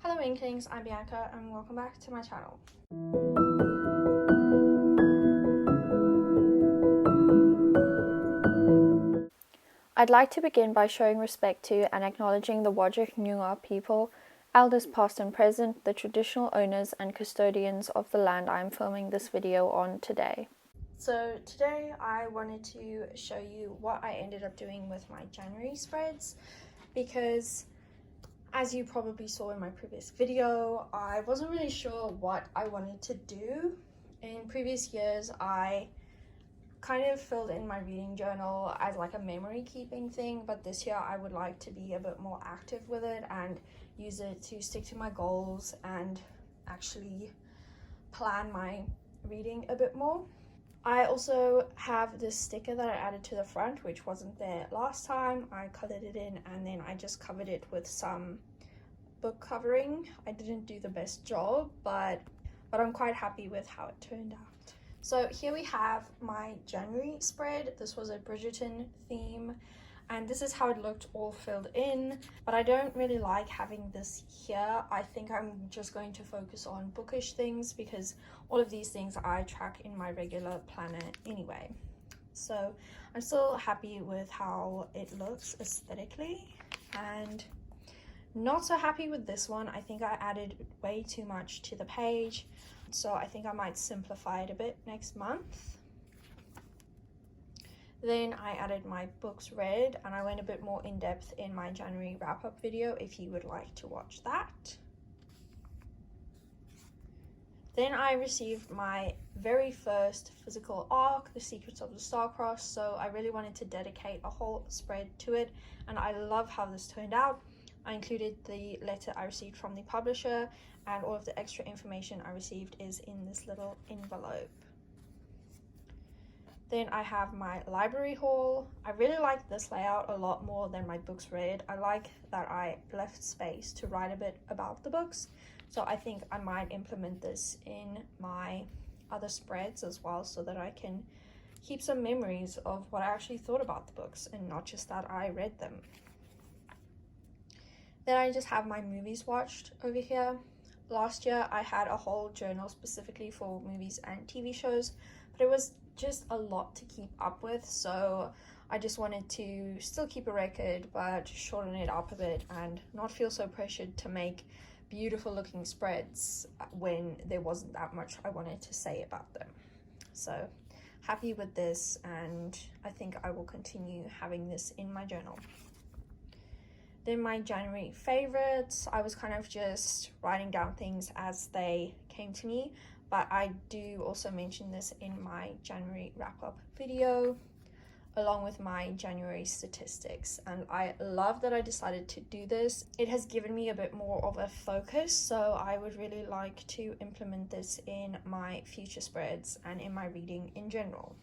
Hello Inklings, I'm Bianca and welcome back to my channel. I'd like to begin by showing respect to and acknowledging the Whadjuk Noongar people, elders past and present, the traditional owners and custodians of the land I'm filming this video on today. So today I wanted to show you what I ended up doing with my January spreads, because as you probably saw in my previous video, I wasn't really sure what I wanted to do. In previous years, I kind of filled in my reading journal as like a memory keeping thing, but this year I would like to be a bit more active with it and use it to stick to my goals and actually plan my reading a bit more. I also have this sticker that I added to the front, which wasn't there last time. I colored it in and then I just covered it with some book covering. I didn't do the best job, but I'm quite happy with how it turned out. So here we have my January spread. This was a Bridgerton theme, and this is how it looked all filled in, but I don't really like having this here. I think I'm just going to focus on bookish things because all of these things I track in my regular planner anyway. So I'm still happy with how it looks aesthetically, and not so happy with this one. I think I added way too much to the page, so I think I might simplify it a bit next month. Then I added my books read, and I went a bit more in depth in my January wrap-up video if you would like to watch that. Then I received my very first physical ARC, The Secrets of the Star-Crossed, so I really wanted to dedicate a whole spread to it, and I love how this turned out. I included the letter I received from the publisher, and all of the extra information I received is in this little envelope. Then I have my library haul. I really like this layout a lot more than my books read. I like that I left space to write a bit about the books, so I think I might implement this in my other spreads as well, so that I can keep some memories of what I actually thought about the books and not just that I read them. Then I just have my movies watched over here. Last year I had a whole journal specifically for movies and TV shows, but it was just a lot to keep up with, so I just wanted to still keep a record but shorten it up a bit and not feel so pressured to make beautiful looking spreads when there wasn't that much I wanted to say about them. So happy with this, and I think I will continue having this in my journal. Then my January favorites, I was kind of just writing down things as they came to me, but I do also mention this in my January wrap-up video, along with my January statistics. And I love that I decided to do this. It has given me a bit more of a focus, so I would really like to implement this in my future spreads and in my reading in general.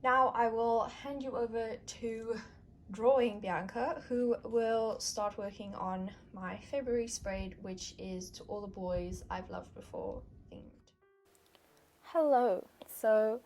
Now I will hand you over to Drawing Bianca, who will start working on my February spread, which is To All the Boys I've Loved Before themed. Hello, so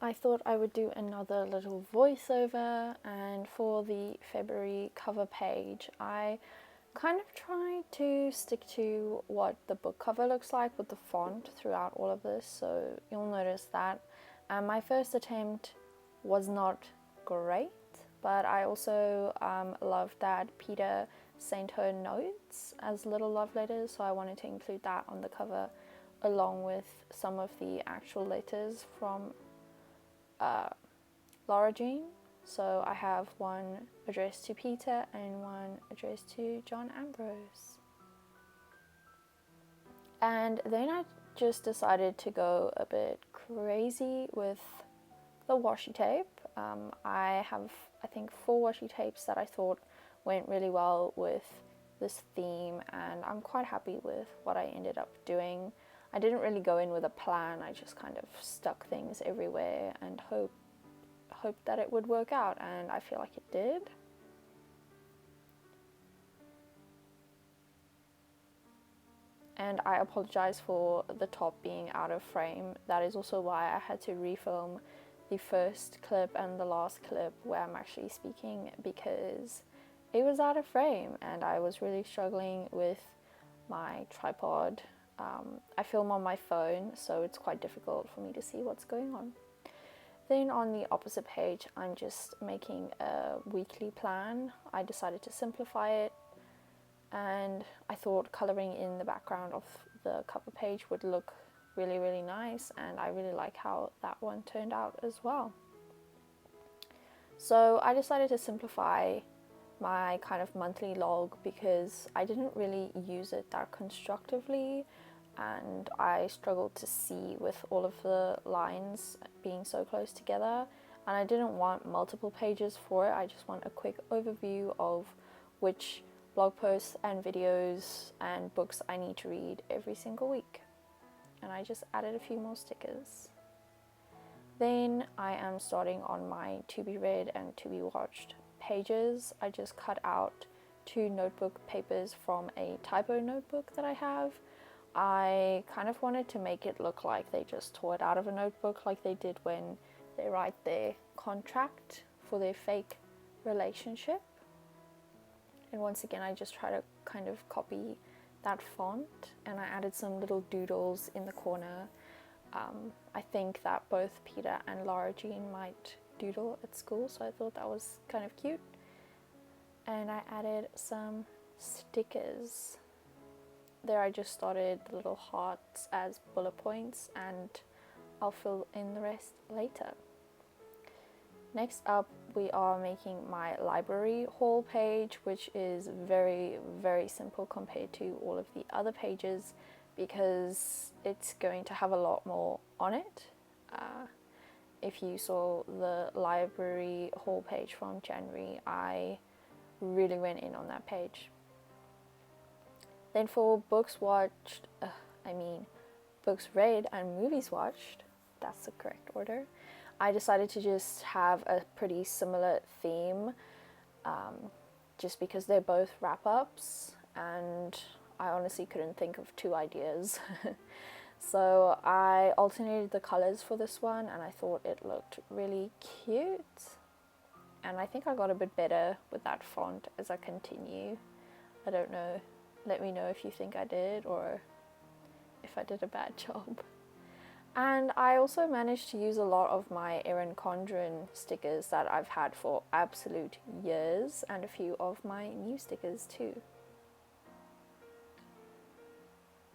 I thought I would do another little voiceover, and for the February cover page I kind of tried to stick to what the book cover looks like with the font throughout all of this, so you'll notice that. My first attempt was not great, but I also love that Peter sent her notes as little love letters, so I wanted to include that on the cover along with some of the actual letters from Laura Jean. So I have one addressed to Peter and one addressed to John Ambrose. And then I just decided to go a bit crazy with the washi tape. I have, I think, 4 washi tapes that I thought went really well with this theme, and I'm quite happy with what I ended up doing. I didn't really go in with a plan, I just kind of stuck things everywhere and hoped that it would work out, and I feel like it did. And I apologize for the top being out of frame. That is also why I had to refilm the first clip and the last clip where I'm actually speaking, because it was out of frame and I was really struggling with my tripod. I film on my phone, so it's quite difficult for me to see what's going on. Then on the opposite page, I'm just making a weekly plan. I decided to simplify it, and I thought coloring in the background of the cover page would look really, really nice, and I really like how that one turned out as well. So I decided to simplify my kind of monthly log because I didn't really use it that constructively, and I struggled to see with all of the lines being so close together, and I didn't want multiple pages for it. I just want a quick overview of which blog posts and videos and books I need to read every single week. And I just added a few more stickers. Then I am starting on my to be read and to be watched pages. I just cut out 2 notebook papers from a typo notebook that I have. I kind of wanted to make it look like they just tore it out of a notebook, like they did when they write their contract for their fake relationship. And once again, I just try to kind of copy that font, and I added some little doodles in the corner. I think that both Peter and Laura Jean might doodle at school, so I thought that was kind of cute. And I added some stickers. There I just started the little hearts as bullet points, and I'll fill in the rest later. Next up, we are making my library haul page, which is very, very simple compared to all of the other pages because it's going to have a lot more on it. If you saw the library haul page from January, I really went in on that page. Then for books read and movies watched, that's the correct order, I decided to just have a pretty similar theme, just because they're both wrap-ups, and I honestly couldn't think of 2 ideas. So I alternated the colors for this one, and I thought it looked really cute. And I think I got a bit better with that font as I continue. I don't know. Let me know if you think I did or if I did a bad job. And I also managed to use a lot of my Erin Condren stickers that I've had for absolute years, and a few of my new stickers too.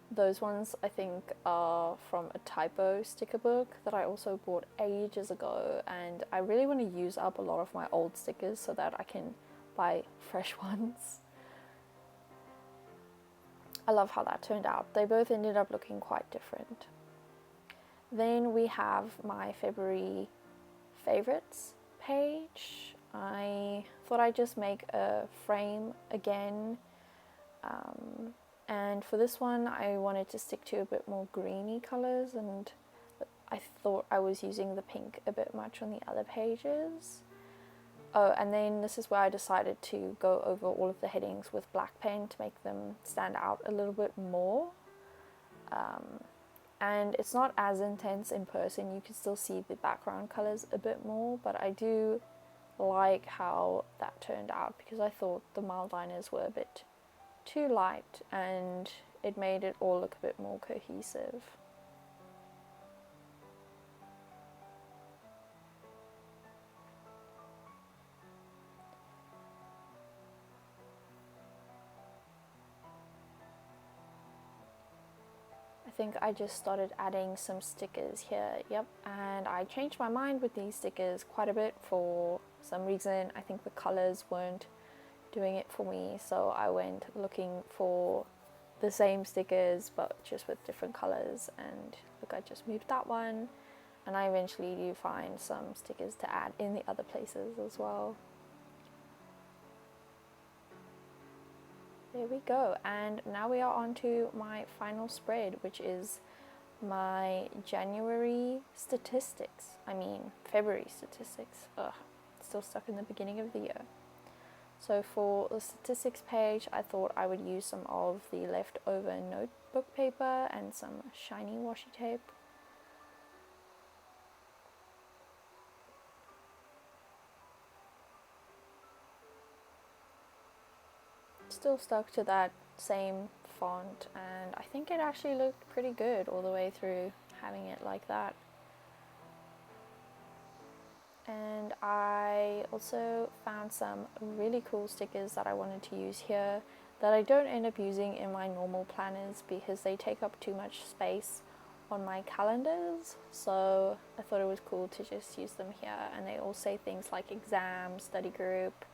Those ones I think are from a typo sticker book that I also bought ages ago, and I really want to use up a lot of my old stickers so that I can buy fresh ones. I love how that turned out. They both ended up looking quite different. Then we have my February favorites page. I thought I'd just make a frame again. And for this one, I wanted to stick to a bit more greeny colors, and I thought I was using the pink a bit much on the other pages. Oh, and then this is where I decided to go over all of the headings with black pen to make them stand out a little bit more. And it's not as intense in person. You can still see the background colors a bit more, but I do like how that turned out because I thought the mild liners were a bit too light and it made it all look a bit more cohesive. I think I just started adding some stickers here, and I changed my mind with these stickers quite a bit for some reason. I think the colors weren't doing it for me, so I went looking for the same stickers but just with different colors, and look, I just moved that one, and I eventually do find some stickers to add in the other places as well. There we go, and now we are on to my final spread, which is my February statistics. Still stuck in the beginning of the year. So for the statistics page, I thought I would use some of the leftover notebook paper and some shiny washi tape. Still stuck to that same font, and I think it actually looked pretty good all the way through having it like that. And I also found some really cool stickers that I wanted to use here that I don't end up using in my normal planners because they take up too much space on my calendars, so I thought it was cool to just use them here. And they all say things like exam, study group,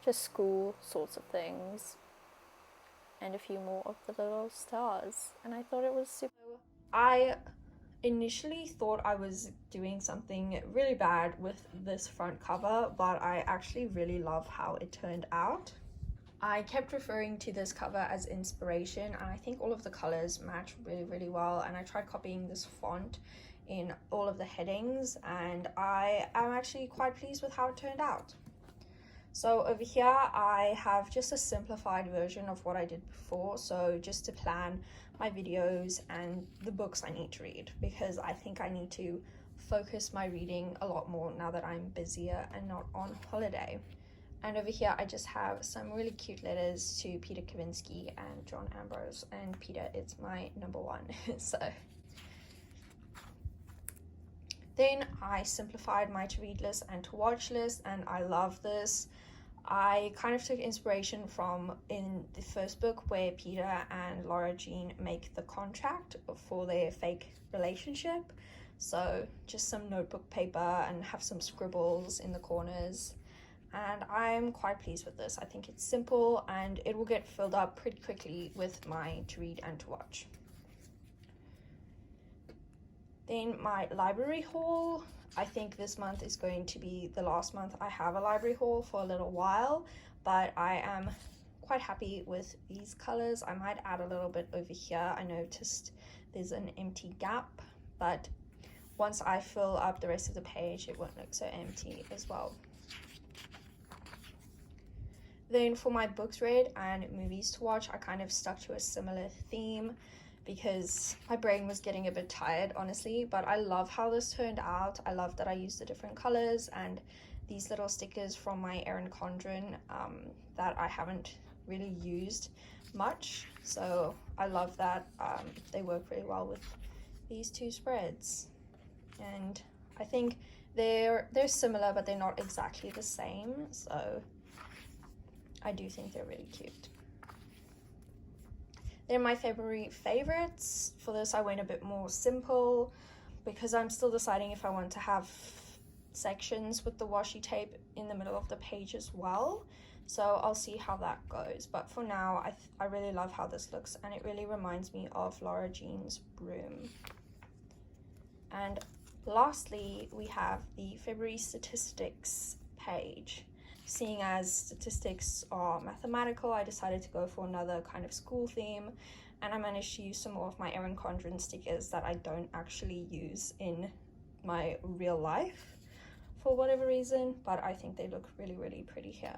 just school sorts of things, and a few more of the little stars, and I thought it was super. I initially thought I was doing something really bad with this front cover, but I actually really love how it turned out. I kept referring to this cover as inspiration, and I think all of the colors match really well, and I tried copying this font in all of the headings, and I am actually quite pleased with how it turned out. So over here I have just a simplified version of what I did before, so just to plan my videos and the books I need to read, because I think I need to focus my reading a lot more now that I'm busier and not on holiday. And over here I just have some really cute letters to Peter Kavinsky and John Ambrose, and Peter is my number one. So then I simplified my to read list and to watch list, and I love this. I kind of took inspiration from in the first book where Peter and Laura Jean make the contract for their fake relationship. So just some notebook paper and have some scribbles in the corners. And I'm quite pleased with this. I think it's simple and it will get filled up pretty quickly with my to read and to watch. Then my library haul. I think this month is going to be the last month I have a library haul for a little while, but I am quite happy with these colors. I might add a little bit over here. I noticed there's an empty gap, but once I fill up the rest of the page, it won't look so empty as well. Then for my books read and movies to watch, I kind of stuck to a similar theme because my brain was getting a bit tired, honestly, but I love how this turned out. I love that I used the different colors and these little stickers from my Erin Condren that I haven't really used much, so I love that. They work really well with these two spreads, and I think they're similar but they're not exactly the same, so I do think they're really cute. They're my February favorites. For this I went a bit more simple because I'm still deciding if I want to have sections with the washi tape in the middle of the page as well, so I'll see how that goes. But for now I really love how this looks, and it really reminds me of Laura Jean's Broom. And lastly we have the February statistics page. Seeing as statistics are mathematical, I decided to go for another kind of school theme, and I managed to use some more of my Erin Condren stickers that I don't actually use in my real life for whatever reason, but I think they look really pretty here.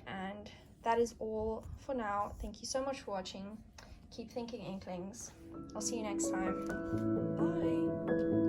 And that is all for now. Thank you so much for watching. Keep thinking, Inklings. I'll see you next time. Bye.